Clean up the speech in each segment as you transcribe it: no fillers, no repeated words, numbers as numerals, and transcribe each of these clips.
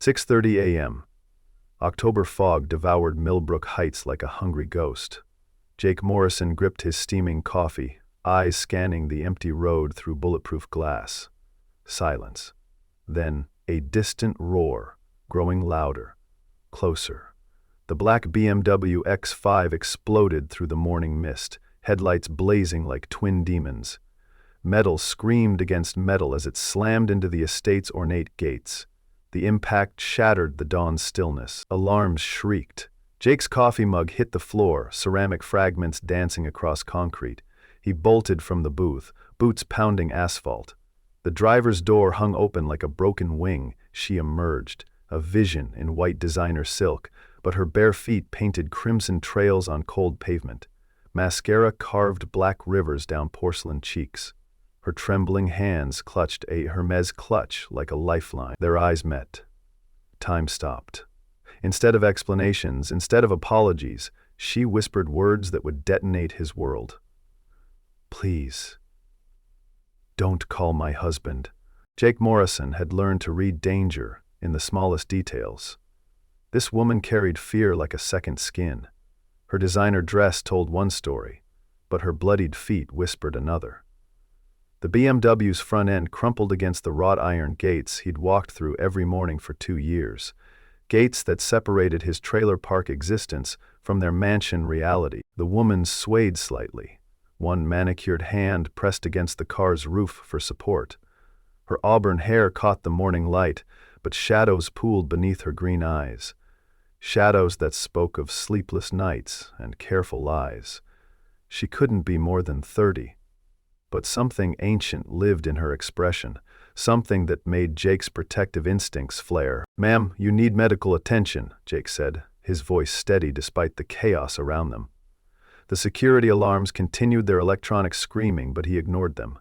6:30 a.m. October fog devoured Millbrook Heights like a hungry ghost. Jake Morrison gripped his steaming coffee, eyes scanning the empty road through bulletproof glass. Silence. Then a distant roar, growing louder, closer. The black BMW X5 exploded through the morning mist, headlights blazing like twin demons. Metal screamed against metal as it slammed into the estate's ornate gates. The impact shattered the dawn's stillness. Alarms shrieked. Jake's coffee mug hit the floor, ceramic fragments dancing across concrete. He bolted from the booth, boots pounding asphalt. The driver's door hung open like a broken wing. She emerged, a vision in white designer silk, but her bare feet painted crimson trails on cold pavement. Mascara carved black rivers down porcelain cheeks. Her trembling hands clutched a Hermes clutch like a lifeline. Their eyes met. Time stopped. Instead of explanations, instead of apologies, she whispered words that would detonate his world. "Please, don't call my husband." Jake Morrison had learned to read danger in the smallest details. This woman carried fear like a second skin. Her designer dress told one story, but her bloodied feet whispered another. The BMW's front end crumpled against the wrought iron gates he'd walked through every morning for 2 years, gates that separated his trailer park existence from their mansion reality. The woman swayed slightly, one manicured hand pressed against the car's roof for support. Her auburn hair caught the morning light, but shadows pooled beneath her green eyes. Shadows that spoke of sleepless nights and careful lies. She couldn't be more than 30. But something ancient lived in her expression, something that made Jake's protective instincts flare. "Ma'am, you need medical attention," Jake said, his voice steady despite the chaos around them. The security alarms continued their electronic screaming, but he ignored them.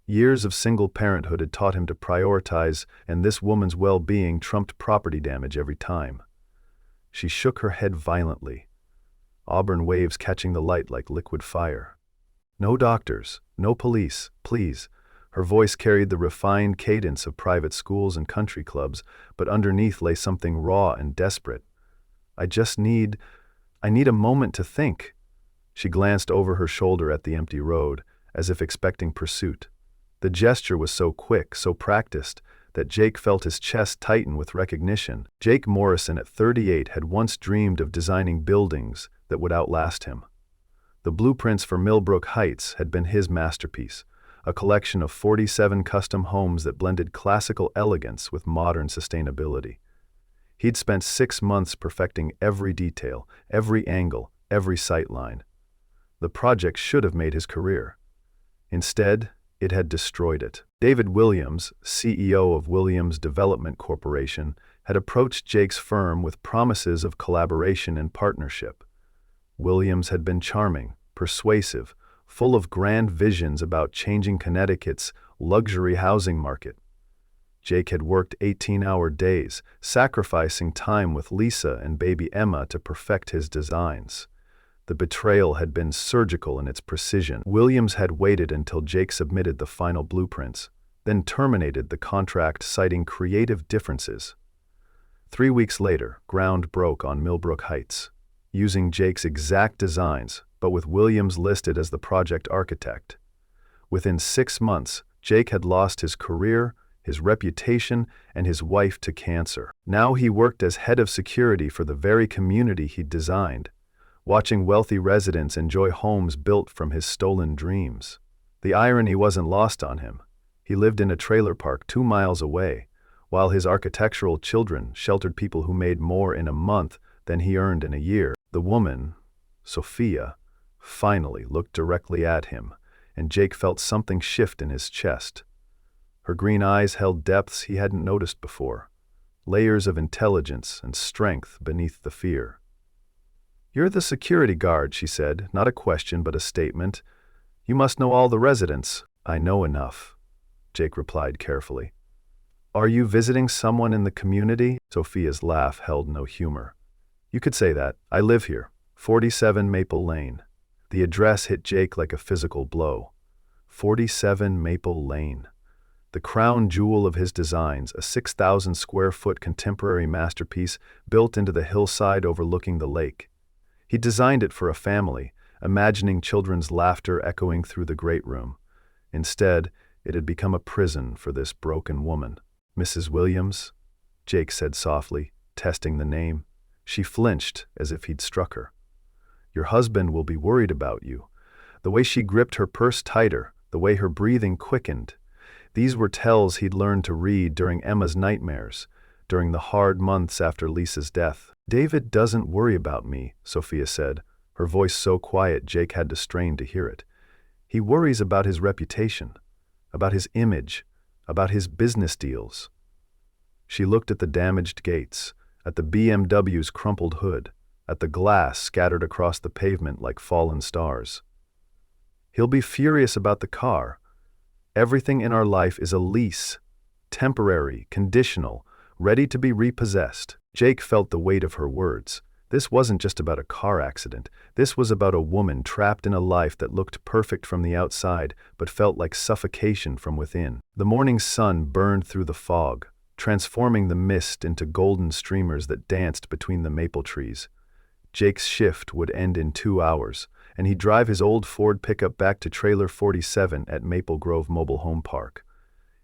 Years of single parenthood had taught him to prioritize, and this woman's well-being trumped property damage every time. She shook her head violently, auburn waves catching the light like liquid fire. "No doctors, no police, please." Her voice carried the refined cadence of private schools and country clubs, but underneath lay something raw and desperate. I need a moment to think." She glanced over her shoulder at the empty road, as if expecting pursuit. The gesture was so quick, so practiced, that Jake felt his chest tighten with recognition. Jake Morrison at 38 had once dreamed of designing buildings that would outlast him. The blueprints for Millbrook Heights had been his masterpiece, a collection of 47 custom homes that blended classical elegance with modern sustainability. He'd spent 6 months perfecting every detail, every angle, every sightline. The project should have made his career. Instead, it had destroyed it. David Williams, CEO of Williams Development Corporation, had approached Jake's firm with promises of collaboration and partnership. Williams had been charming, persuasive, full of grand visions about changing Connecticut's luxury housing market. Jake had worked 18-hour days, sacrificing time with Lisa and baby Emma to perfect his designs. The betrayal had been surgical in its precision. Williams had waited until Jake submitted the final blueprints, then terminated the contract citing creative differences. 3 weeks later, ground broke on Millbrook Heights, using Jake's exact designs, but with Williams listed as the project architect. Within 6 months, Jake had lost his career, his reputation, and his wife to cancer. Now he worked as head of security for the very community he'd designed, watching wealthy residents enjoy homes built from his stolen dreams. The irony wasn't lost on him. He lived in a trailer park 2 miles away, while his architectural children sheltered people who made more in a month than he earned in a year. The woman, Sophia, finally looked directly at him, and Jake felt something shift in his chest. Her green eyes held depths he hadn't noticed before, layers of intelligence and strength beneath the fear. "You're the security guard," she said, not a question but a statement. "You must know all the residents." "I know enough," Jake replied carefully. "Are you visiting someone in the community?" Sophia's laugh held no humor. "You could say that. I live here, 47 Maple Lane." The address hit Jake like a physical blow. 47 Maple Lane. the crown jewel of his designs, a 6,000 square foot contemporary masterpiece built into the hillside overlooking the lake. He designed it for a family, imagining children's laughter echoing through the great room. Instead, it had become a prison for this broken woman. "Mrs. Williams?" Jake said softly, testing the name. She flinched as if he'd struck her. "Your husband will be worried about you." The way she gripped her purse tighter, the way her breathing quickened. These were tells he'd learned to read during Emma's nightmares, during the hard months after Lisa's death. "David doesn't worry about me," Sophia said, her voice so quiet Jake had to strain to hear it. "He worries about his reputation, about his image, about his business deals." She looked at the damaged gates, at the BMW's crumpled hood, at the glass scattered across the pavement like fallen stars. "He'll be furious about the car. Everything in our life is a lease, temporary, conditional, ready to be repossessed." Jake felt the weight of her words. This wasn't just about a car accident. This was about a woman trapped in a life that looked perfect from the outside but felt like suffocation from within. The morning sun burned through the fog, transforming the mist into golden streamers that danced between the maple trees. Jake's shift would end in 2 hours, and he'd drive his old Ford pickup back to Trailer 47 at Maple Grove Mobile Home Park.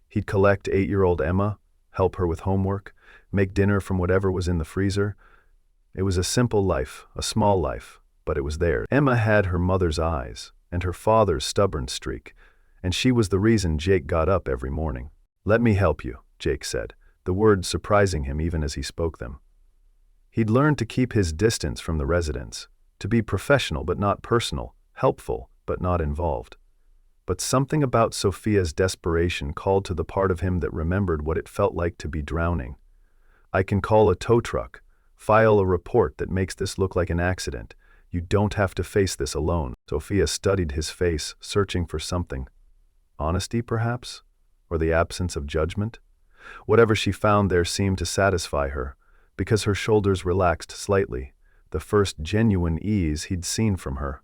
He'd collect 8-year-old Emma, help her with homework, make dinner from whatever was in the freezer. It was a simple life, a small life, but it was there. Emma had her mother's eyes, and her father's stubborn streak, and she was the reason Jake got up every morning. "Let me help you," Jake said, the words surprising him even as he spoke them. He'd learned to keep his distance from the residents, to be professional but not personal, helpful but not involved. But something about Sophia's desperation called to the part of him that remembered what it felt like to be drowning. "I can call a tow truck, file a report that makes this look like an accident. You don't have to face this alone." Sophia studied his face, searching for something. Honesty, perhaps? Or the absence of judgment? Whatever she found there seemed to satisfy her, because her shoulders relaxed slightly, the first genuine ease he'd seen from her.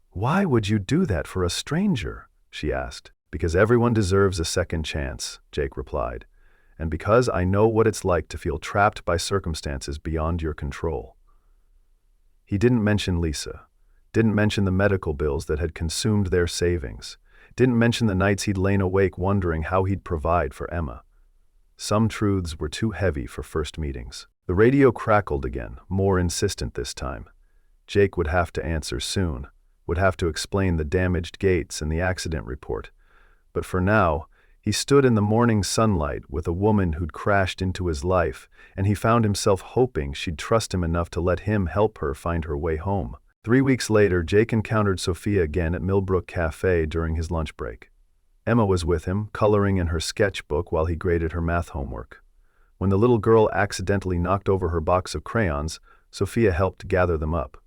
"Why would you do that for a stranger?" she asked. "Because everyone deserves a second chance," Jake replied, "and because I know what it's like to feel trapped by circumstances beyond your control." He didn't mention Lisa, didn't mention the medical bills that had consumed their savings, didn't mention the nights he'd lain awake wondering how he'd provide for Emma. Some truths were too heavy for first meetings. The radio crackled again, more insistent this time. Jake would have to answer soon, would have to explain the damaged gates and the accident report. But for now, he stood in the morning sunlight with a woman who'd crashed into his life, and he found himself hoping she'd trust him enough to let him help her find her way home. 3 weeks later, Jake encountered Sophia again at Millbrook Cafe during his lunch break. Emma was with him, coloring in her sketchbook while he graded her math homework. When the little girl accidentally knocked over her box of crayons, Sophia helped gather them up.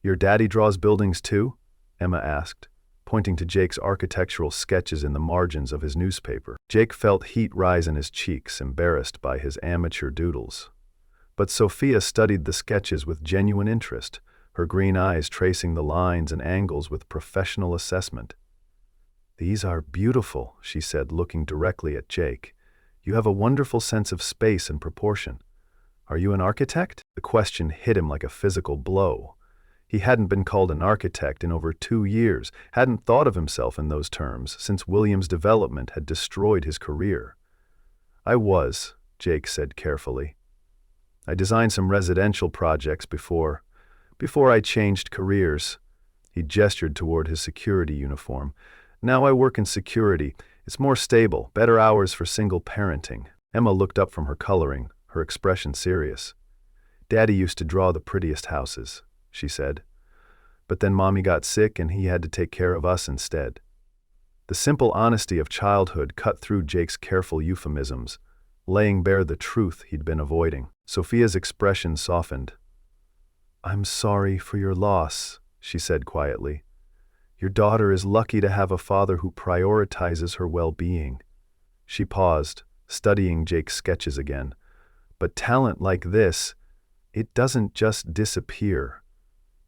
"Your daddy draws buildings too?" Emma asked, pointing to Jake's architectural sketches in the margins of his newspaper. Jake felt heat rise in his cheeks, embarrassed by his amateur doodles. But Sophia studied the sketches with genuine interest, her green eyes tracing the lines and angles with professional assessment. "These are beautiful," she said, looking directly at Jake. "You have a wonderful sense of space and proportion. Are you an architect?" The question hit him like a physical blow. He hadn't been called an architect in over 2 years, hadn't thought of himself in those terms since Williams' development had destroyed his career. "I was," Jake said carefully. "I designed some residential projects before I changed careers." He gestured toward his security uniform. "Now I work in security. It's more stable, better hours for single parenting." Emma looked up from her coloring, her expression serious. "Daddy used to draw the prettiest houses," she said. "But then Mommy got sick and he had to take care of us instead." The simple honesty of childhood cut through Jake's careful euphemisms, laying bare the truth he'd been avoiding. Sophia's expression softened. "I'm sorry for your loss," she said quietly. "Your daughter is lucky to have a father who prioritizes her well-being." She paused, studying Jake's sketches again. "But talent like this, it doesn't just disappear.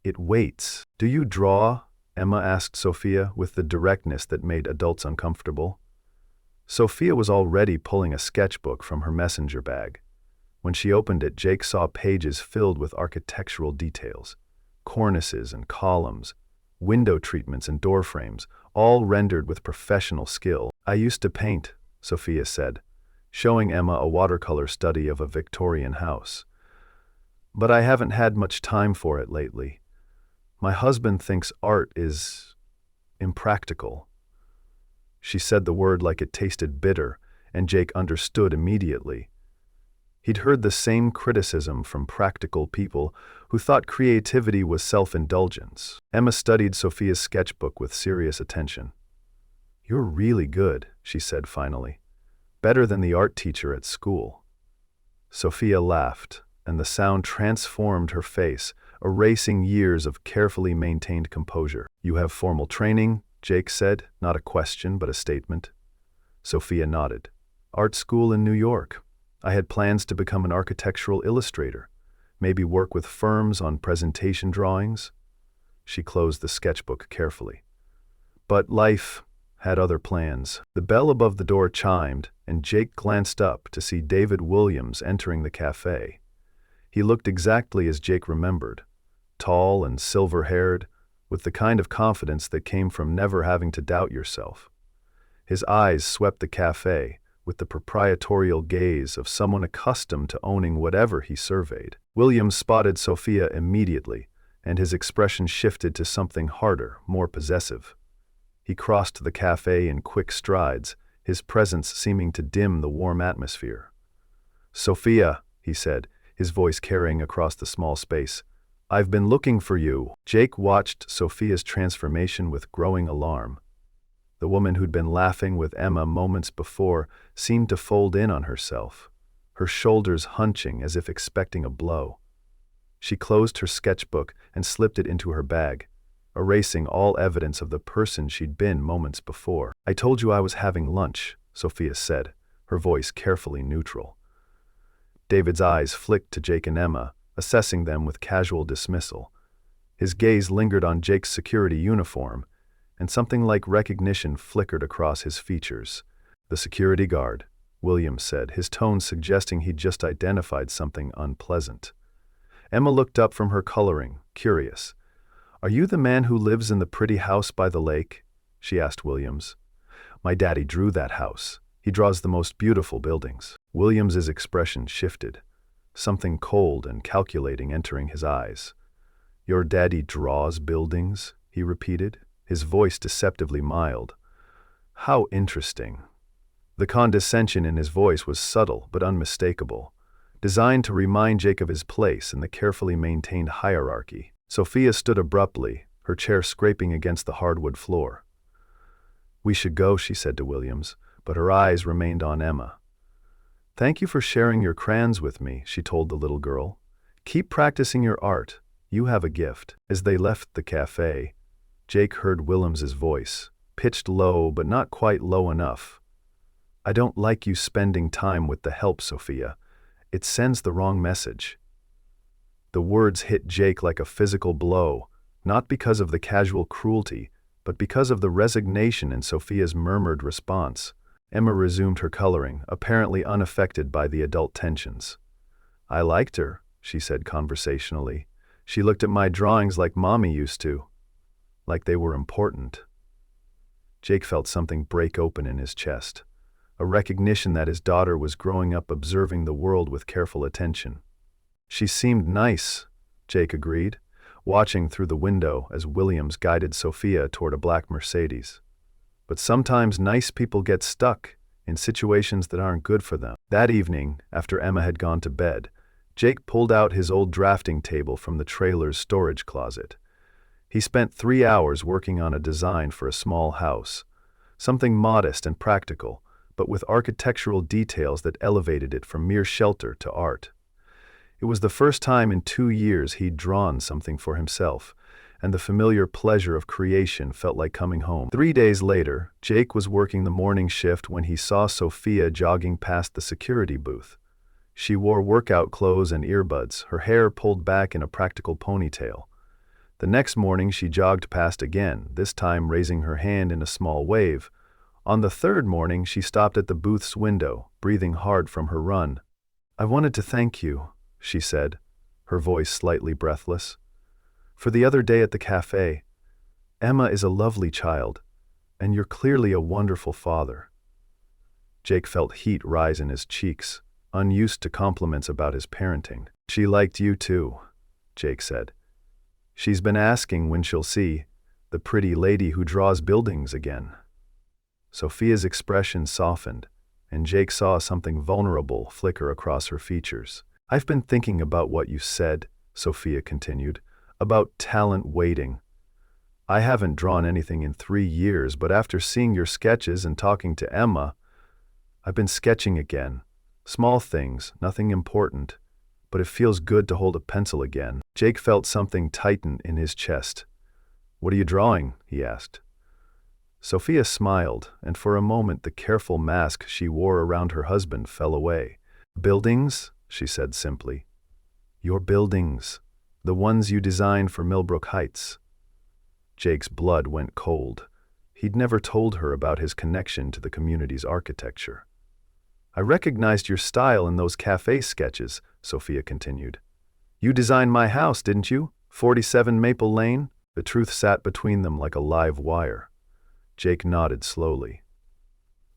It waits." "Do you draw?" Emma asked Sophia with the directness that made adults uncomfortable. Sophia was already pulling a sketchbook from her messenger bag. When she opened it, Jake saw pages filled with architectural details, cornices and columns, window treatments and door frames, all rendered with professional skill. "I used to paint," Sophia said, showing Emma a watercolor study of a Victorian house. "But I haven't had much time for it lately. My husband thinks art is impractical." She said the word like it tasted bitter, and Jake understood immediately. He'd heard the same criticism from practical people who thought creativity was self-indulgence. Emma studied Sophia's sketchbook with serious attention. "You're really good," she said finally. "Better than the art teacher at school." Sophia laughed, and the sound transformed her face, erasing years of carefully maintained composure. "You have formal training," Jake said, not a question but a statement. Sophia nodded. "Art school in New York. I had plans to become an architectural illustrator, maybe work with firms on presentation drawings." She closed the sketchbook carefully. But life had other plans. The bell above the door chimed, and Jake glanced up to see David Williams entering the cafe. He looked exactly as Jake remembered, tall and silver-haired, with the kind of confidence that came from never having to doubt yourself. His eyes swept the cafe with the proprietorial gaze of someone accustomed to owning whatever he surveyed. Williams spotted Sophia immediately, and his expression shifted to something harder, more possessive. He crossed the cafe in quick strides, his presence seeming to dim the warm atmosphere. "Sophia," he said, his voice carrying across the small space, "I've been looking for you." Jake watched Sophia's transformation with growing alarm. The woman who'd been laughing with Emma moments before seemed to fold in on herself, her shoulders hunching as if expecting a blow. She closed her sketchbook and slipped it into her bag, erasing all evidence of the person she'd been moments before. "I told you I was having lunch," Sophia said, her voice carefully neutral. David's eyes flicked to Jake and Emma, assessing them with casual dismissal. His gaze lingered on Jake's security uniform, and something like recognition flickered across his features. "The security guard," Williams said, his tone suggesting he'd just identified something unpleasant. Emma looked up from her coloring, curious. "Are you the man who lives in the pretty house by the lake?" she asked Williams. "My daddy drew that house. He draws the most beautiful buildings." Williams's expression shifted, something cold and calculating entering his eyes. "Your daddy draws buildings?" he repeated, his voice deceptively mild. "How interesting." The condescension in his voice was subtle but unmistakable, designed to remind Jake of his place in the carefully maintained hierarchy. Sophia stood abruptly, her chair scraping against the hardwood floor. "We should go," she said to Williams, but her eyes remained on Emma. "Thank you for sharing your crayons with me," she told the little girl. "Keep practicing your art. You have a gift." As they left the cafe, Jake heard Williams's voice, pitched low but not quite low enough. "I don't like you spending time with the help, Sophia. It sends the wrong message." The words hit Jake like a physical blow, not because of the casual cruelty, but because of the resignation in Sophia's murmured response. Emma resumed her coloring, apparently unaffected by the adult tensions. "I liked her," she said conversationally. "She looked at my drawings like Mommy used to. Like they were important." Jake felt something break open in his chest, a recognition that his daughter was growing up observing the world with careful attention. "She seemed nice," Jake agreed, watching through the window as Williams guided Sophia toward a black Mercedes. "But sometimes nice people get stuck in situations that aren't good for them." That evening, after Emma had gone to bed, Jake pulled out his old drafting table from the trailer's storage closet. He spent 3 hours working on a design for a small house, something modest and practical, but with architectural details that elevated it from mere shelter to art. It was the first time in 2 years he'd drawn something for himself, and the familiar pleasure of creation felt like coming home. 3 days later, Jake was working the morning shift when he saw Sophia jogging past the security booth. She wore workout clothes and earbuds, her hair pulled back in a practical ponytail. The next morning she jogged past again, this time raising her hand in a small wave, On the third morning, she stopped at the booth's window, breathing hard from her run. "I wanted to thank you," she said, her voice slightly breathless, "for the other day at the cafe. Emma is a lovely child, and you're clearly a wonderful father." Jake felt heat rise in his cheeks, unused to compliments about his parenting. "She liked you too," Jake said. "She's been asking when she'll see the pretty lady who draws buildings again." Sophia's expression softened, and Jake saw something vulnerable flicker across her features. "I've been thinking about what you said," Sophia continued, "about talent waiting. I haven't drawn anything in 3 years, but after seeing your sketches and talking to Emma, I've been sketching again. Small things, nothing important, but it feels good to hold a pencil again." Jake felt something tighten in his chest. "What are you drawing?" he asked. Sophia smiled, and for a moment the careful mask she wore around her husband fell away. "Buildings," she said simply. "Your buildings, the ones you designed for Millbrook Heights." Jake's blood went cold. He'd never told her about his connection to the community's architecture. "I recognized your style in those cafe sketches," Sophia continued. "You designed my house, didn't you? 47 Maple Lane?" The truth sat between them like a live wire. Jake nodded slowly.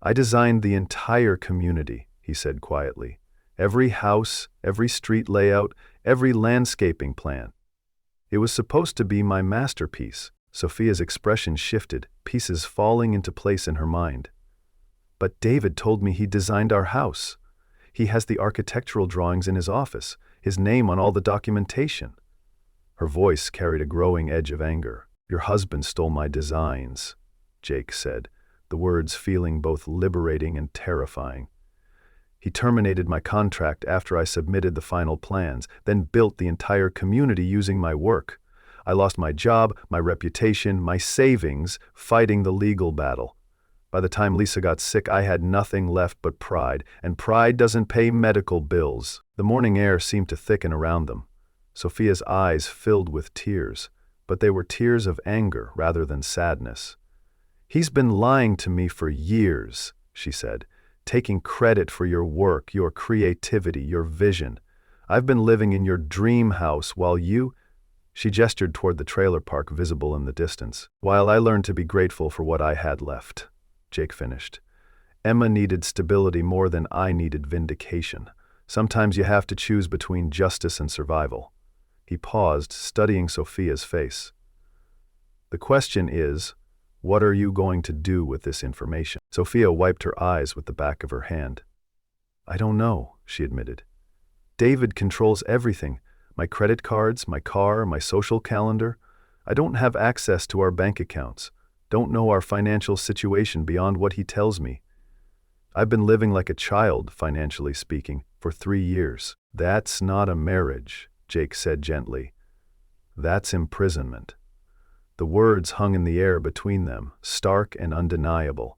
"I designed the entire community," he said quietly. "Every house, every street layout, every landscaping plan. It was supposed to be my masterpiece." Sophia's expression shifted, pieces falling into place in her mind. "But David told me he designed our house. He has the architectural drawings in his office, his name on all the documentation." Her voice carried a growing edge of anger. "Your husband stole my designs," Jake said, the words feeling both liberating and terrifying. "He terminated my contract after I submitted the final plans, then built the entire community using my work. I lost my job, my reputation, my savings, fighting the legal battle. By the time Lisa got sick, I had nothing left but pride, and pride doesn't pay medical bills." The morning air seemed to thicken around them. Sophia's eyes filled with tears, but they were tears of anger rather than sadness. "He's been lying to me for years," she said, "taking credit for your work, your creativity, your vision. I've been living in your dream house while you—" She gestured toward the trailer park visible in the distance. "While I learned to be grateful for what I had left," Jake finished. "Emma needed stability more than I needed vindication. Sometimes you have to choose between justice and survival." He paused, studying Sophia's face. "The question is, what are you going to do with this information?" Sophia wiped her eyes with the back of her hand. "I don't know," she admitted. "David controls everything. My credit cards, my car, my social calendar. I don't have access to our bank accounts. Don't know our financial situation beyond what he tells me. I've been living like a child, financially speaking, for 3 years." "That's not a marriage," Jake said gently. "That's imprisonment." The words hung in the air between them, stark and undeniable.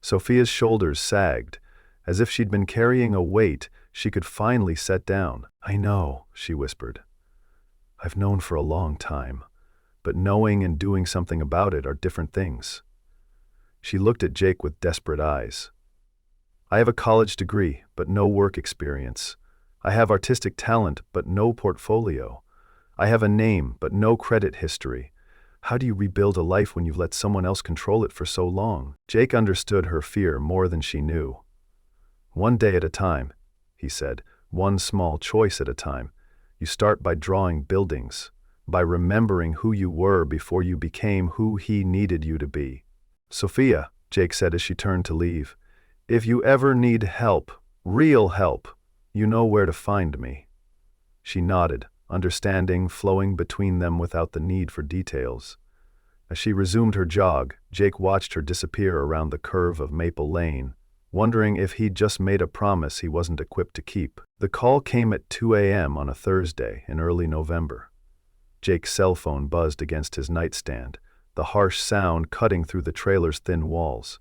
Sophia's shoulders sagged, as if she'd been carrying a weight she could finally set down. "I know," she whispered. "I've known for a long time, but knowing and doing something about it are different things." She looked at Jake with desperate eyes. "I have a college degree, but no work experience. I have artistic talent, but no portfolio. I have a name, but no credit history. How do you rebuild a life when you've let someone else control it for so long?" Jake understood her fear more than she knew. "One day at a time," he said, "one small choice at a time. You start by drawing buildings, by remembering who you were before you became who he needed you to be." "Sophia," Jake said as she turned to leave, "if you ever need help, real help, you know where to find me." She nodded, understanding flowing between them without the need for details. As she resumed her jog, Jake watched her disappear around the curve of Maple Lane, wondering if he'd just made a promise he wasn't equipped to keep. The call came at 2 a.m. on a Thursday in early November. Jake's cell phone buzzed against his nightstand, the harsh sound cutting through the trailer's thin walls.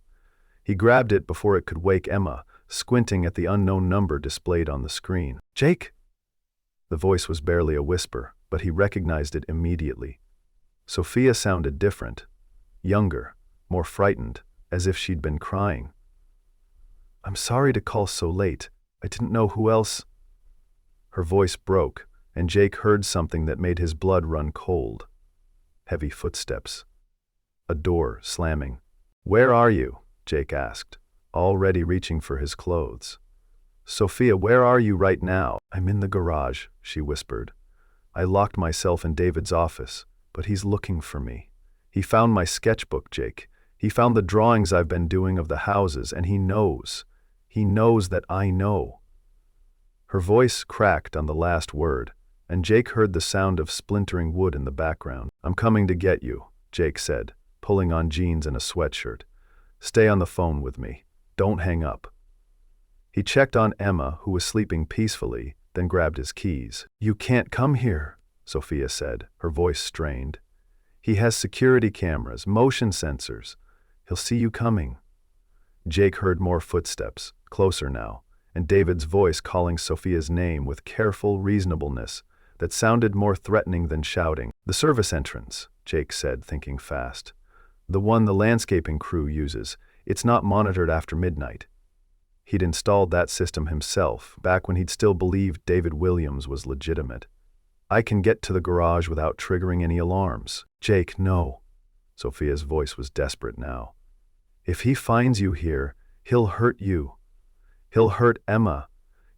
He grabbed it before it could wake Emma, squinting at the unknown number displayed on the screen. "Jake?" The voice was barely a whisper, but he recognized it immediately. Sophia sounded different, younger, more frightened, as if she'd been crying. "I'm sorry to call so late. I didn't know who else—" Her voice broke, and Jake heard something that made his blood run cold. Heavy footsteps. A door slamming. "Where are you?" Jake asked, already reaching for his clothes. "Sophia, where are you right now?" "I'm in the garage," she whispered. "I locked myself in David's office, but he's looking for me. He found my sketchbook, Jake. He found the drawings I've been doing of the houses, and he knows. He knows that I know." Her voice cracked on the last word, and Jake heard the sound of splintering wood in the background. "I'm coming to get you," Jake said, pulling on jeans and a sweatshirt. "Stay on the phone with me. Don't hang up." He checked on Emma, who was sleeping peacefully, then grabbed his keys. "You can't come here," Sophia said, her voice strained. "He has security cameras, motion sensors. He'll see you coming." Jake heard more footsteps, closer now, and David's voice calling Sophia's name with careful reasonableness that sounded more threatening than shouting. "The service entrance," Jake said, thinking fast. "The one the landscaping crew uses. It's not monitored after midnight." He'd installed that system himself, back when he'd still believed David Williams was legitimate. "I can get to the garage without triggering any alarms." "Jake, no." Sophia's voice was desperate now. "If he finds you here, he'll hurt you. He'll hurt Emma.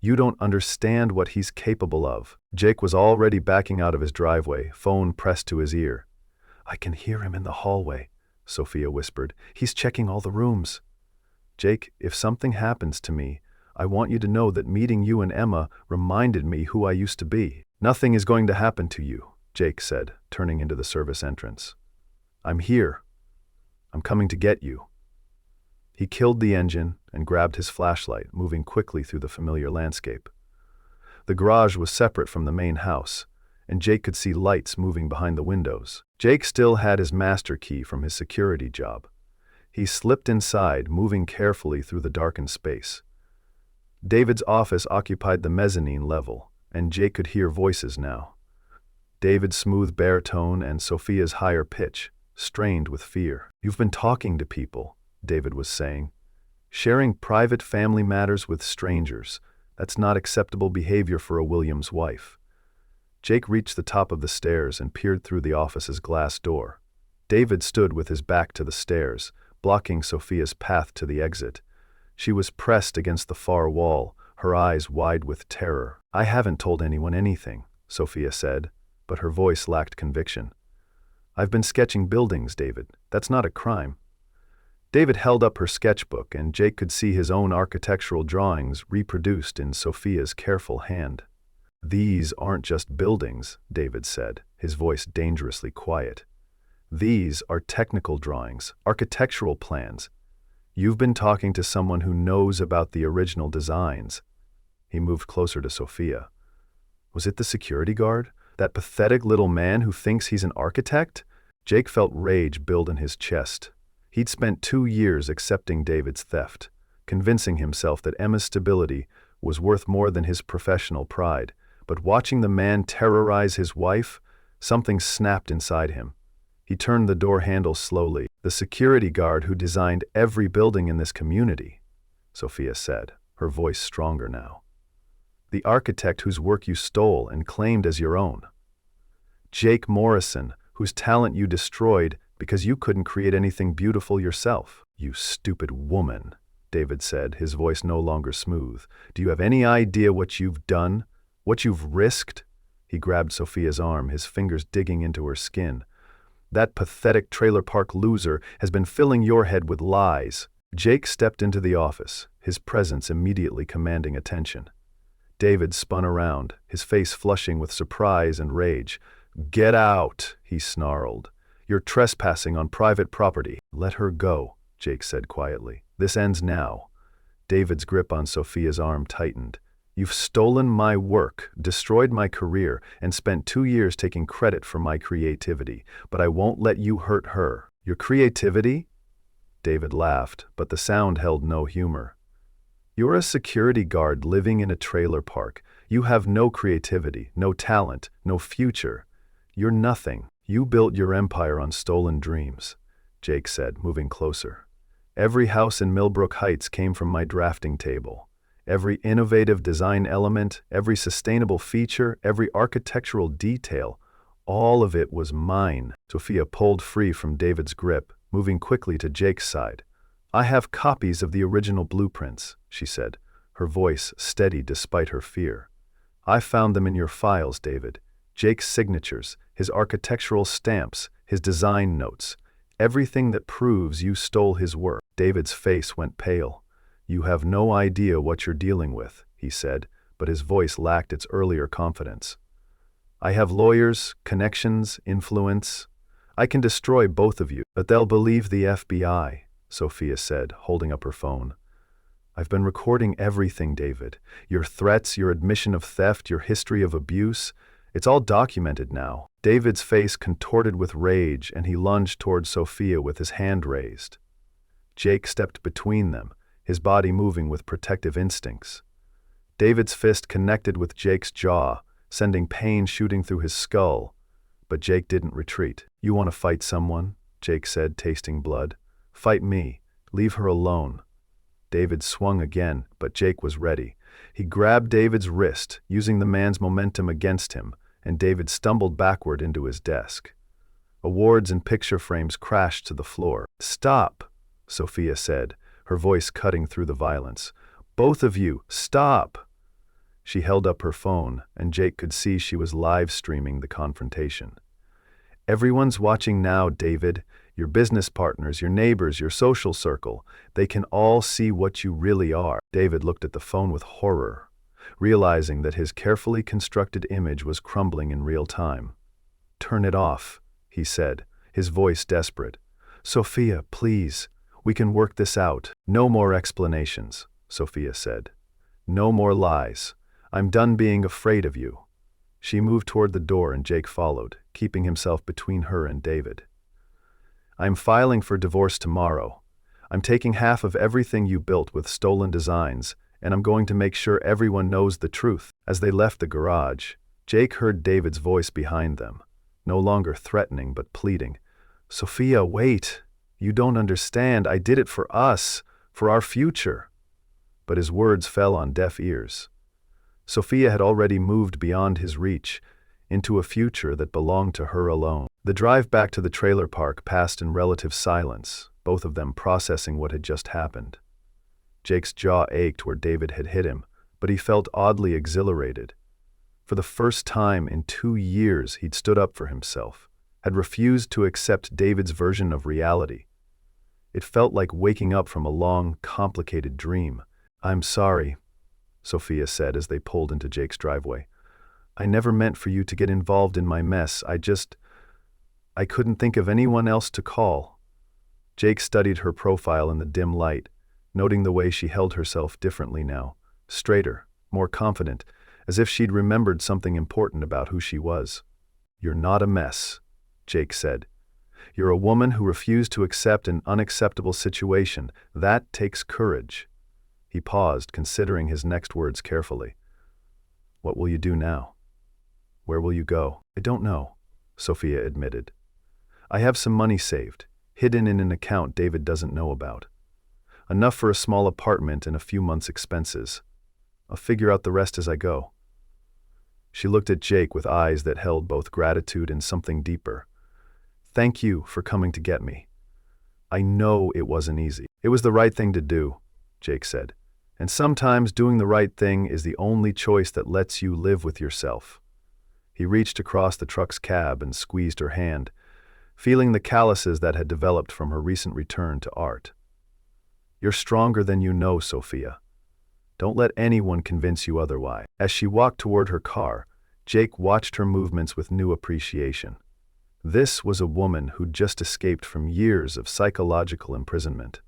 You don't understand what he's capable of." Jake was already backing out of his driveway, phone pressed to his ear. "I can hear him in the hallway," Sophia whispered. "He's checking all the rooms." "Jake, if something happens to me, I want you to know that meeting you and Emma reminded me who I used to be." "Nothing is going to happen to you," Jake said, turning into the service entrance. "I'm here. I'm coming to get you." He killed the engine and grabbed his flashlight, moving quickly through the familiar landscape. The garage was separate from the main house, and Jake could see lights moving behind the windows. Jake still had his master key from his security job. He slipped inside, moving carefully through the darkened space. David's office occupied the mezzanine level, and Jake could hear voices now. David's smooth baritone and Sophia's higher pitch, strained with fear. "You've been talking to people," David was saying. "Sharing private family matters with strangers. That's not acceptable behavior for a Williams wife." Jake reached the top of the stairs and peered through the office's glass door. David stood with his back to the stairs, blocking Sophia's path to the exit. She was pressed against the far wall, her eyes wide with terror. "I haven't told anyone anything," Sophia said, but her voice lacked conviction. "I've been sketching buildings, David. That's not a crime." David held up her sketchbook, and Jake could see his own architectural drawings reproduced in Sophia's careful hand. "These aren't just buildings," David said, his voice dangerously quiet. "These are technical drawings, architectural plans. You've been talking to someone who knows about the original designs." He moved closer to Sophia. "Was it the security guard? That pathetic little man who thinks he's an architect?" Jake felt rage build in his chest. He'd spent 2 years accepting David's theft, convincing himself that Emma's stability was worth more than his professional pride. But watching the man terrorize his wife, something snapped inside him. He turned the door handle slowly. "The security guard who designed every building in this community," Sophia said, her voice stronger now. "The architect whose work you stole and claimed as your own. Jake Morrison, whose talent you destroyed because you couldn't create anything beautiful yourself." "You stupid woman," David said, his voice no longer smooth. "Do you have any idea what you've done? What you've risked?" He grabbed Sophia's arm, his fingers digging into her skin. "That pathetic trailer park loser has been filling your head with lies." Jake stepped into the office, his presence immediately commanding attention. David spun around, his face flushing with surprise and rage. "Get out," he snarled. "You're trespassing on private property." "Let her go," Jake said quietly. "This ends now." David's grip on Sophia's arm tightened. "You've stolen my work, destroyed my career, and spent 2 years taking credit for my creativity, but I won't let you hurt her." "Your creativity?" David laughed, but the sound held no humor. "You're a security guard living in a trailer park. You have no creativity, no talent, no future. You're nothing. You built your empire on stolen dreams," Jake said, moving closer. Every house in Millbrook Heights came from my drafting table. Every innovative design element, every sustainable feature, every architectural detail, all of it was mine. Sophia pulled free from David's grip, moving quickly to Jake's side. I have copies of the original blueprints, she said, her voice steady despite her fear. I found them in your files, David. Jake's signatures, his architectural stamps, his design notes, everything that proves you stole his work. David's face went pale. You have no idea what you're dealing with, he said, but his voice lacked its earlier confidence. I have lawyers, connections, influence. I can destroy both of you, but they'll believe the FBI, Sophia said, holding up her phone. I've been recording everything, David. Your threats, your admission of theft, your history of abuse. It's all documented now. David's face contorted with rage, and he lunged toward Sophia with his hand raised. Jake stepped between them, his body moving with protective instincts. David's fist connected with Jake's jaw, sending pain shooting through his skull. But Jake didn't retreat. You want to fight someone? Jake said, tasting blood. Fight me. Leave her alone. David swung again, but Jake was ready. He grabbed David's wrist, using the man's momentum against him, and David stumbled backward into his desk. Awards and picture frames crashed to the floor. Stop, Sophia said, her voice cutting through the violence. Both of you, stop! She held up her phone, and Jake could see she was live streaming the confrontation. Everyone's watching now, David. Your business partners, your neighbors, your social circle. They can all see what you really are. David looked at the phone with horror, realizing that his carefully constructed image was crumbling in real time. Turn it off, he said, his voice desperate. Sophia, please, we can work this out. No more explanations, Sophia said. No more lies. I'm done being afraid of you. She moved toward the door and Jake followed, keeping himself between her and David. I'm filing for divorce tomorrow. I'm taking half of everything you built with stolen designs, and I'm going to make sure everyone knows the truth. As they left the garage, Jake heard David's voice behind them, no longer threatening but pleading. Sophia, wait. You don't understand. I did it for us, for our future. But his words fell on deaf ears. Sophia had already moved beyond his reach, into a future that belonged to her alone. The drive back to the trailer park passed in relative silence, both of them processing what had just happened. Jake's jaw ached where David had hit him, but he felt oddly exhilarated. For the first time in 2 years, he'd stood up for himself, had refused to accept David's version of reality. It felt like waking up from a long, complicated dream. I'm sorry, Sophia said as they pulled into Jake's driveway. I never meant for you to get involved in my mess. I couldn't think of anyone else to call. Jake studied her profile in the dim light, noting the way she held herself differently now, straighter, more confident, as if she'd remembered something important about who she was. You're not a mess, Jake said. You're a woman who refused to accept an unacceptable situation. That takes courage. He paused, considering his next words carefully. What will you do now? Where will you go? I don't know, Sophia admitted. I have some money saved, hidden in an account David doesn't know about. Enough for a small apartment and a few months' expenses. I'll figure out the rest as I go. She looked at Jake with eyes that held both gratitude and something deeper. Thank you for coming to get me. I know it wasn't easy. It was the right thing to do, Jake said. And sometimes doing the right thing is the only choice that lets you live with yourself. He reached across the truck's cab and squeezed her hand, feeling the calluses that had developed from her recent return to art. You're stronger than you know, Sophia. Don't let anyone convince you otherwise. As she walked toward her car, Jake watched her movements with new appreciation. This was a woman who'd just escaped from years of psychological imprisonment,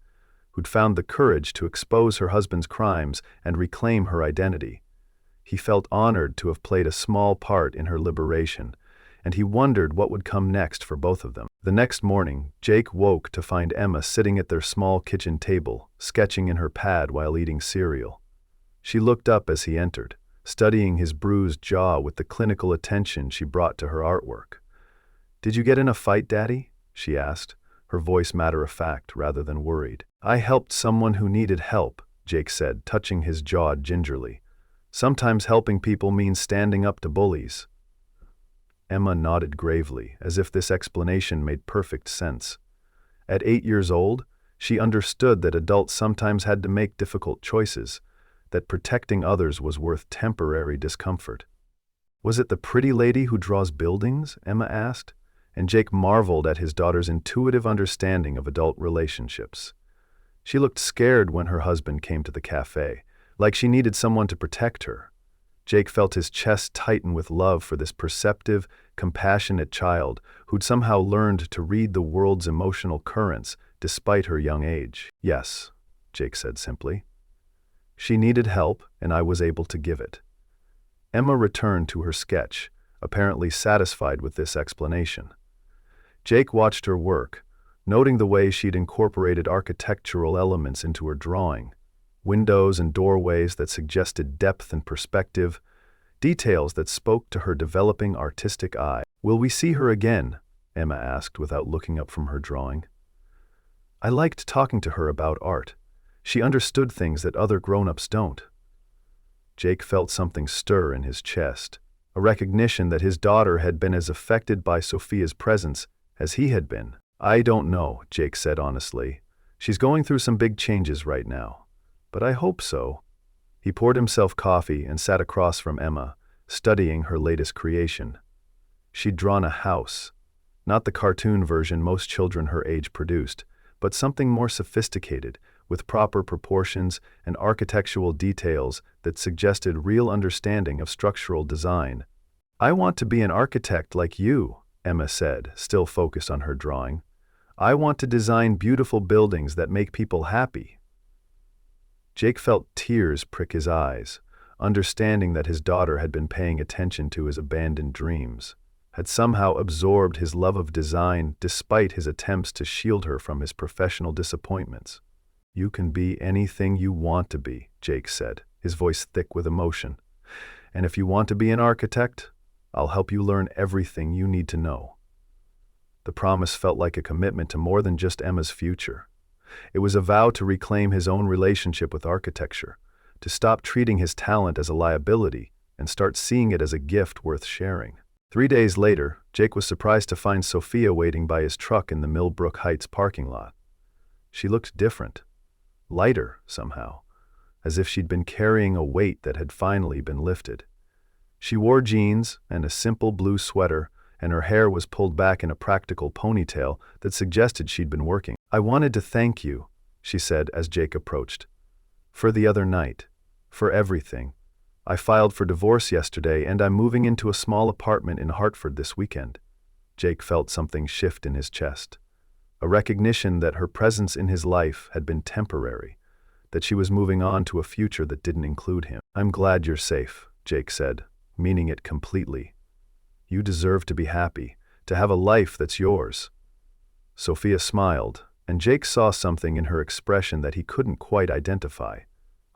who'd found the courage to expose her husband's crimes and reclaim her identity. He felt honored to have played a small part in her liberation, and he wondered what would come next for both of them. The next morning, Jake woke to find Emma sitting at their small kitchen table, sketching in her pad while eating cereal. She looked up as he entered, studying his bruised jaw with the clinical attention she brought to her artwork. Did you get in a fight, Daddy? She asked, her voice matter-of-fact rather than worried. I helped someone who needed help, Jake said, touching his jaw gingerly. Sometimes helping people means standing up to bullies. Emma nodded gravely, as if this explanation made perfect sense. At 8 years old, she understood that adults sometimes had to make difficult choices, that protecting others was worth temporary discomfort. Was it the pretty lady who draws buildings? Emma asked, and Jake marveled at his daughter's intuitive understanding of adult relationships. She looked scared when her husband came to the cafe, like she needed someone to protect her. Jake felt his chest tighten with love for this perceptive, compassionate child who'd somehow learned to read the world's emotional currents despite her young age. Yes, Jake said simply. She needed help, and I was able to give it. Emma returned to her sketch, apparently satisfied with this explanation. Jake watched her work, noting the way she'd incorporated architectural elements into her drawing, windows and doorways that suggested depth and perspective, details that spoke to her developing artistic eye. Will we see her again? Emma asked without looking up from her drawing. I liked talking to her about art. She understood things that other grown-ups don't. Jake felt something stir in his chest, a recognition that his daughter had been as affected by Sophia's presence as he had been. I don't know, Jake said honestly. She's going through some big changes right now. But I hope so. He poured himself coffee and sat across from Emma, studying her latest creation. She'd drawn a house, not the cartoon version most children her age produced, but something more sophisticated, with proper proportions and architectural details that suggested real understanding of structural design. I want to be an architect like you, Emma said, still focused on her drawing. I want to design beautiful buildings that make people happy. Jake felt tears prick his eyes, understanding that his daughter had been paying attention to his abandoned dreams, had somehow absorbed his love of design despite his attempts to shield her from his professional disappointments. You can be anything you want to be, Jake said, his voice thick with emotion. And if you want to be an architect, I'll help you learn everything you need to know. The promise felt like a commitment to more than just Emma's future. It was a vow to reclaim his own relationship with architecture, to stop treating his talent as a liability and start seeing it as a gift worth sharing. 3 days later, Jake was surprised to find Sophia waiting by his truck in the Millbrook Heights parking lot. She looked different, lighter somehow, as if she'd been carrying a weight that had finally been lifted. She wore jeans and a simple blue sweater, and her hair was pulled back in a practical ponytail that suggested she'd been working. I wanted to thank you, she said as Jake approached. For the other night. For everything. I filed for divorce yesterday and I'm moving into a small apartment in Hartford this weekend. Jake felt something shift in his chest. A recognition that her presence in his life had been temporary, that she was moving on to a future that didn't include him. I'm glad you're safe, Jake said, meaning it completely. You deserve to be happy, to have a life that's yours. Sophia smiled, and Jake saw something in her expression that he couldn't quite identify.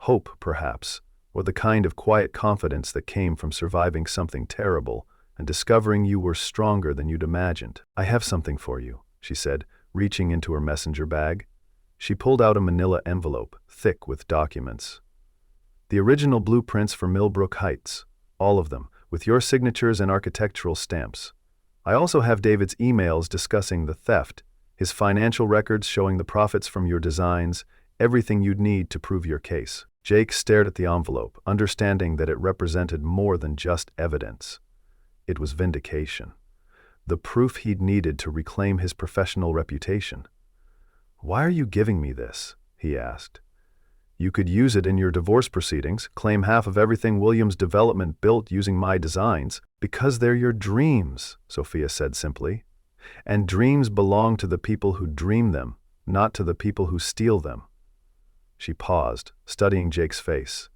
Hope, perhaps, or the kind of quiet confidence that came from surviving something terrible and discovering you were stronger than you'd imagined. I have something for you, she said, reaching into her messenger bag. She pulled out a manila envelope, thick with documents. The original blueprints for Millbrook Heights, all of them, with your signatures and architectural stamps. I also have David's emails discussing the theft, his financial records showing the profits from your designs, everything you'd need to prove your case. Jake stared at the envelope, understanding that it represented more than just evidence. It was vindication. The proof he'd needed to reclaim his professional reputation. Why are you giving me this? He asked. You could use it in your divorce proceedings, claim half of everything Williams Development built using my designs. Because they're your dreams, Sophia said simply. And dreams belong to the people who dream them, not to the people who steal them. She paused, studying Jake's face.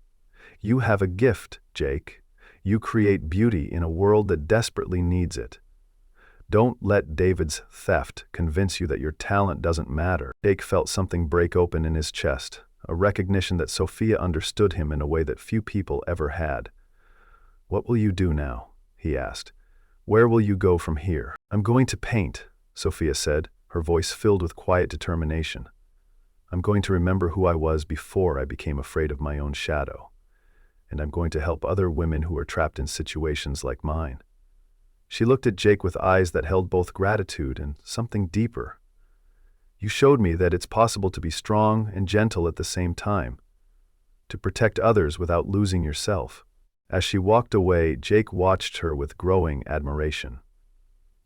You have a gift, Jake. You create beauty in a world that desperately needs it. Don't let David's theft convince you that your talent doesn't matter. Jake felt something break open in his chest, a recognition that Sophia understood him in a way that few people ever had. What will you do now? He asked. Where will you go from here? I'm going to paint, Sophia said, her voice filled with quiet determination. I'm going to remember who I was before I became afraid of my own shadow. And I'm going to help other women who are trapped in situations like mine." She looked at Jake with eyes that held both gratitude and something deeper. "You showed me that it's possible to be strong and gentle at the same time, to protect others without losing yourself." As she walked away, Jake watched her with growing admiration.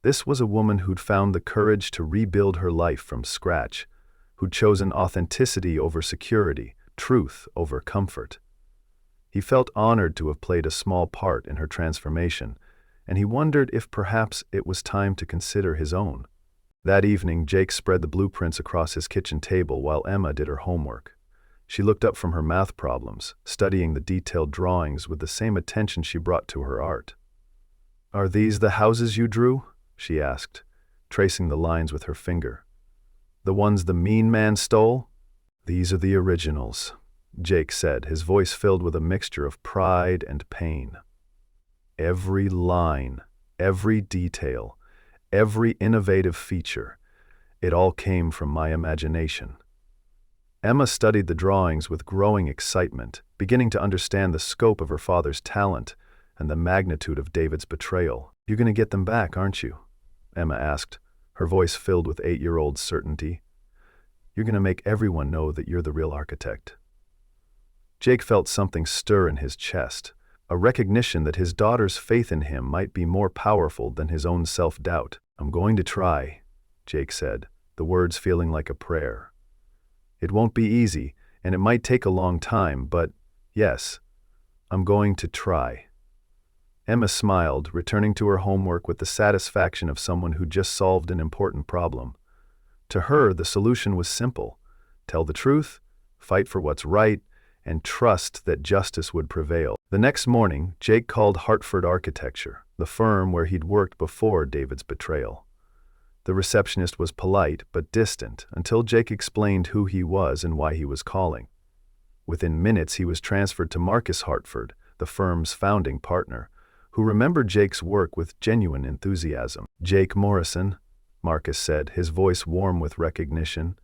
This was a woman who'd found the courage to rebuild her life from scratch, who'd chosen authenticity over security, truth over comfort. He felt honored to have played a small part in her transformation, and he wondered if perhaps it was time to consider his own. That evening, Jake spread the blueprints across his kitchen table while Emma did her homework. She looked up from her math problems, studying the detailed drawings with the same attention she brought to her art. "Are these the houses you drew?" she asked, tracing the lines with her finger. "The ones the mean man stole?" "These are the originals," Jake said, his voice filled with a mixture of pride and pain. "Every line, every detail, every innovative feature, it all came from my imagination." Emma studied the drawings with growing excitement, beginning to understand the scope of her father's talent and the magnitude of David's betrayal. "You're going to get them back, aren't you?" Emma asked, her voice filled with 8-year-old certainty. "You're going to make everyone know that you're the real architect." Jake felt something stir in his chest, a recognition that his daughter's faith in him might be more powerful than his own self-doubt. "I'm going to try," Jake said, the words feeling like a prayer. "It won't be easy, and it might take a long time, but yes, I'm going to try." Emma smiled, returning to her homework with the satisfaction of someone who just solved an important problem. To her, the solution was simple: tell the truth, fight for what's right, and trust that justice would prevail. The next morning, Jake called Hartford Architecture, the firm where he'd worked before David's betrayal. The receptionist was polite but distant until Jake explained who he was and why he was calling. Within minutes, he was transferred to Marcus Hartford, the firm's founding partner, who remembered Jake's work with genuine enthusiasm. "Jake Morrison," Marcus said, his voice warm with recognition.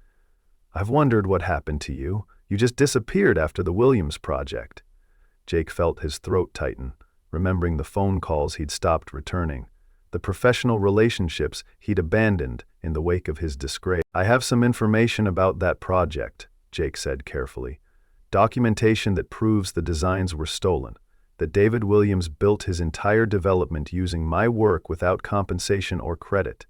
"I've wondered what happened to you. You just disappeared after the Williams project." Jake felt his throat tighten, remembering the phone calls he'd stopped returning, the professional relationships he'd abandoned in the wake of his disgrace. "I have some information about that project," Jake said carefully. "Documentation that proves the designs were stolen, that David Williams built his entire development using my work without compensation or credit."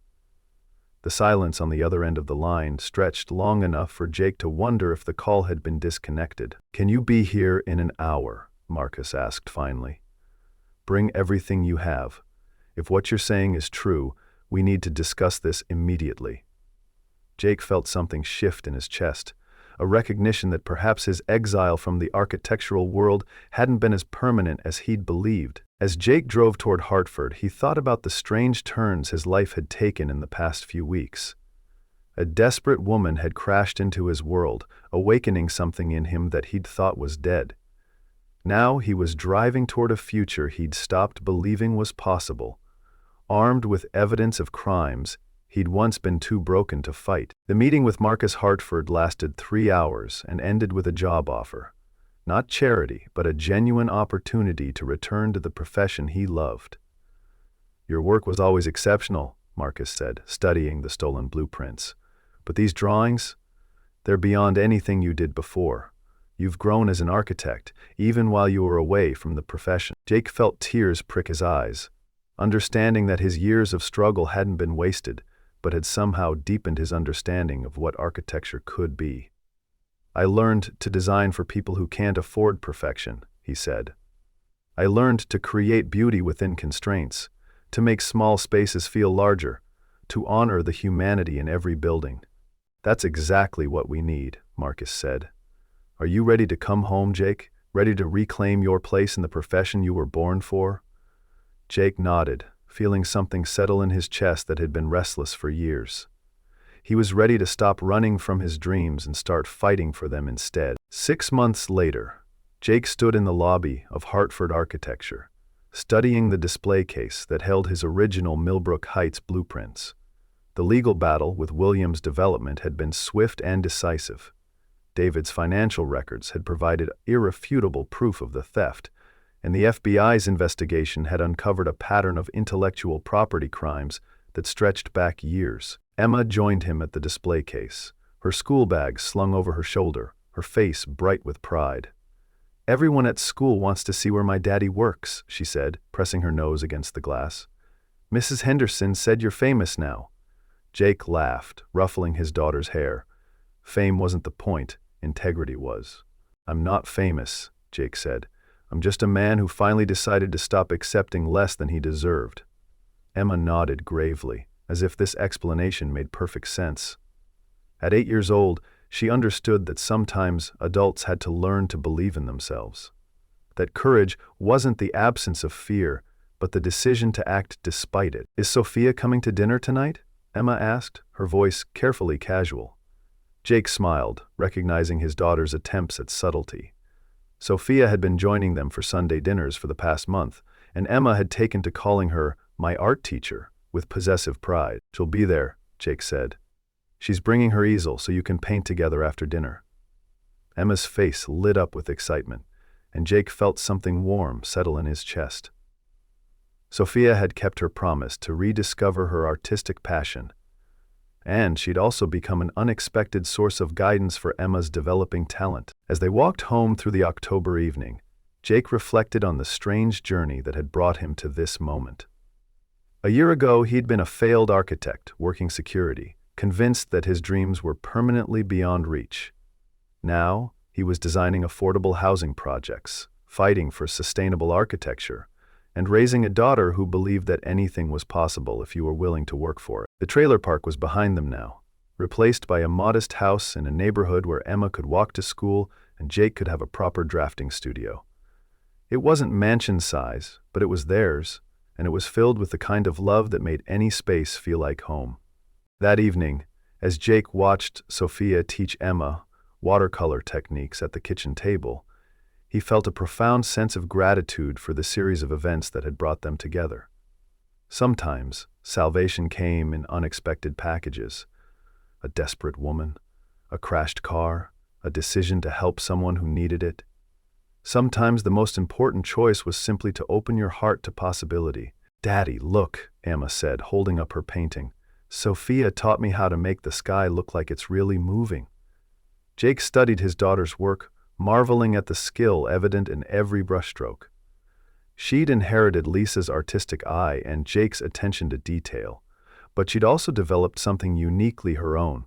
The silence on the other end of the line stretched long enough for Jake to wonder if the call had been disconnected. "Can you be here in an hour?" Marcus asked finally. "Bring everything you have. If what you're saying is true, we need to discuss this immediately." Jake felt something shift in his chest, a recognition that perhaps his exile from the architectural world hadn't been as permanent as he'd believed. As Jake drove toward Hartford, he thought about the strange turns his life had taken in the past few weeks. A desperate woman had crashed into his world, awakening something in him that he'd thought was dead. Now he was driving toward a future he'd stopped believing was possible, armed with evidence of crimes he'd once been too broken to fight. The meeting with Marcus Hartford lasted 3 hours and ended with a job offer. Not charity, but a genuine opportunity to return to the profession he loved. "Your work was always exceptional," Marcus said, studying the stolen blueprints. "But these drawings, they're beyond anything you did before. You've grown as an architect, even while you were away from the profession." Jake felt tears prick his eyes, understanding that his years of struggle hadn't been wasted, but had somehow deepened his understanding of what architecture could be. "I learned to design for people who can't afford perfection," he said. "I learned to create beauty within constraints, to make small spaces feel larger, to honor the humanity in every building." "That's exactly what we need," Marcus said. "Are you ready to come home, Jake? Ready to reclaim your place in the profession you were born for?" Jake nodded, feeling something settle in his chest that had been restless for years. He was ready to stop running from his dreams and start fighting for them instead. 6 months later, Jake stood in the lobby of Hartford Architecture, studying the display case that held his original Millbrook Heights blueprints. The legal battle with Williams' development had been swift and decisive. David's financial records had provided irrefutable proof of the theft, and the FBI's investigation had uncovered a pattern of intellectual property crimes that stretched back years. Emma joined him at the display case, her school bag slung over her shoulder, her face bright with pride. "Everyone at school wants to see where my daddy works," she said, pressing her nose against the glass. "Mrs. Henderson said you're famous now." Jake laughed, ruffling his daughter's hair. Fame wasn't the point, integrity was. "I'm not famous," Jake said. "I'm just a man who finally decided to stop accepting less than he deserved." Emma nodded gravely, as if this explanation made perfect sense. At 8 years old, she understood that sometimes adults had to learn to believe in themselves. That courage wasn't the absence of fear, but the decision to act despite it. "Is Sophia coming to dinner tonight?" Emma asked, her voice carefully casual. Jake smiled, recognizing his daughter's attempts at subtlety. Sophia had been joining them for Sunday dinners for the past month, and Emma had taken to calling her "my art teacher" with possessive pride. "She'll be there," Jake said. "She's bringing her easel so you can paint together after dinner." Emma's face lit up with excitement, and Jake felt something warm settle in his chest. Sophia had kept her promise to rediscover her artistic passion, and she'd also become an unexpected source of guidance for Emma's developing talent. As they walked home through the October evening, Jake reflected on the strange journey that had brought him to this moment. A year ago, he'd been a failed architect working security, convinced that his dreams were permanently beyond reach. Now, he was designing affordable housing projects, fighting for sustainable architecture, and raising a daughter who believed that anything was possible if you were willing to work for it. The trailer park was behind them now, replaced by a modest house in a neighborhood where Emma could walk to school and Jake could have a proper drafting studio. It wasn't mansion size, but it was theirs, and it was filled with the kind of love that made any space feel like home. That evening, as Jake watched Sophia teach Emma watercolor techniques at the kitchen table, he felt a profound sense of gratitude for the series of events that had brought them together. Sometimes, salvation came in unexpected packages. A desperate woman, a crashed car, a decision to help someone who needed it. Sometimes the most important choice was simply to open your heart to possibility. "Daddy, look," Emma said, holding up her painting. "Sophia taught me how to make the sky look like it's really moving." Jake studied his daughter's work, marveling at the skill evident in every brushstroke. She'd inherited Lisa's artistic eye and Jake's attention to detail, but she'd also developed something uniquely her own,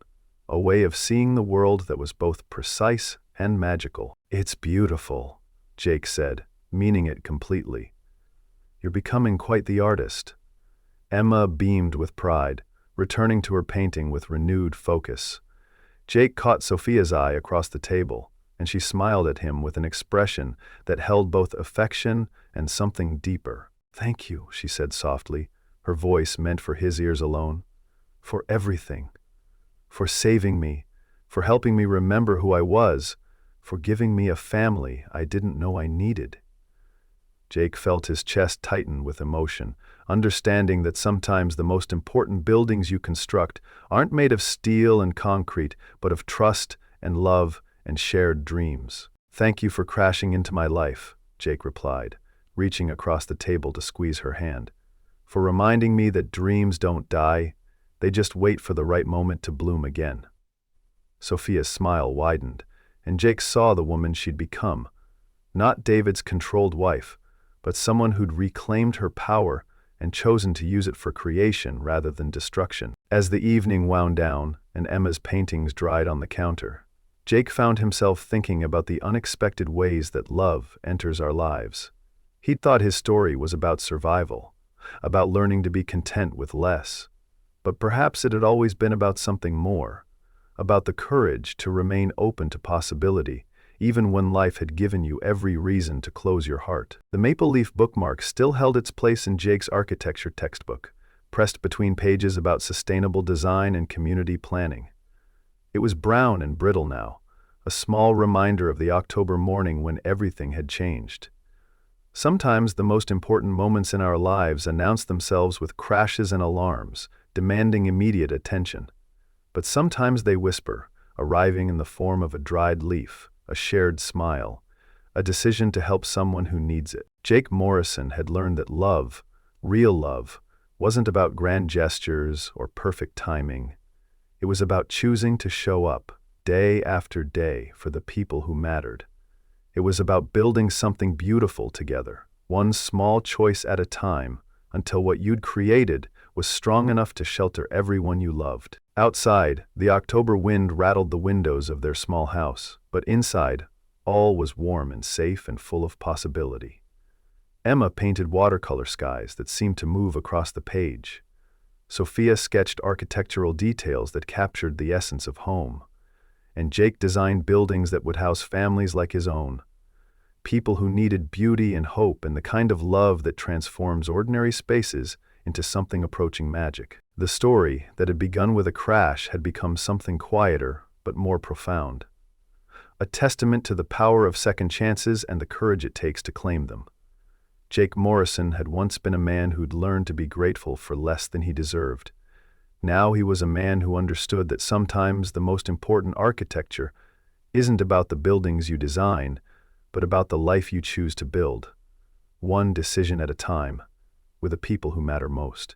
a way of seeing the world that was both precise and magical. "It's beautiful," Jake said, meaning it completely. "You're becoming quite the artist." Emma beamed with pride, returning to her painting with renewed focus. Jake caught Sophia's eye across the table, and she smiled at him with an expression that held both affection and something deeper. "Thank you," she said softly, her voice meant for his ears alone. "For everything. For saving me, for helping me remember who I was, for giving me a family I didn't know I needed." Jake felt his chest tighten with emotion, understanding that sometimes the most important buildings you construct aren't made of steel and concrete, but of trust and love and shared dreams. "Thank you for crashing into my life," Jake replied, reaching across the table to squeeze her hand. "For reminding me that dreams don't die, they just wait for the right moment to bloom again." Sophia's smile widened, and Jake saw the woman she'd become. Not David's controlled wife, but someone who'd reclaimed her power and chosen to use it for creation rather than destruction. As the evening wound down and Emma's paintings dried on the counter, Jake found himself thinking about the unexpected ways that love enters our lives. He'd thought his story was about survival, about learning to be content with less. But perhaps it had always been about something more, about the courage to remain open to possibility, even when life had given you every reason to close your heart. The maple leaf bookmark still held its place in Jake's architecture textbook, pressed between pages about sustainable design and community planning. It was brown and brittle now, a small reminder of the October morning when everything had changed. Sometimes the most important moments in our lives announce themselves with crashes and alarms, demanding immediate attention. But sometimes they whisper, arriving in the form of a dried leaf, a shared smile, a decision to help someone who needs it. Jake Morrison had learned that love, real love, wasn't about grand gestures or perfect timing. It was about choosing to show up, day after day, for the people who mattered. It was about building something beautiful together, one small choice at a time, until what you'd created was strong enough to shelter everyone you loved. Outside, the October wind rattled the windows of their small house, but inside, all was warm and safe and full of possibility. Emma painted watercolor skies that seemed to move across the page. Sophia sketched architectural details that captured the essence of home. And Jake designed buildings that would house families like his own. People who needed beauty and hope and the kind of love that transforms ordinary spaces into something approaching magic. The story that had begun with a crash had become something quieter but more profound. A testament to the power of second chances and the courage it takes to claim them. Jake Morrison had once been a man who'd learned to be grateful for less than he deserved. Now he was a man who understood that sometimes the most important architecture isn't about the buildings you design, but about the life you choose to build, one decision at a time, with the people who matter most.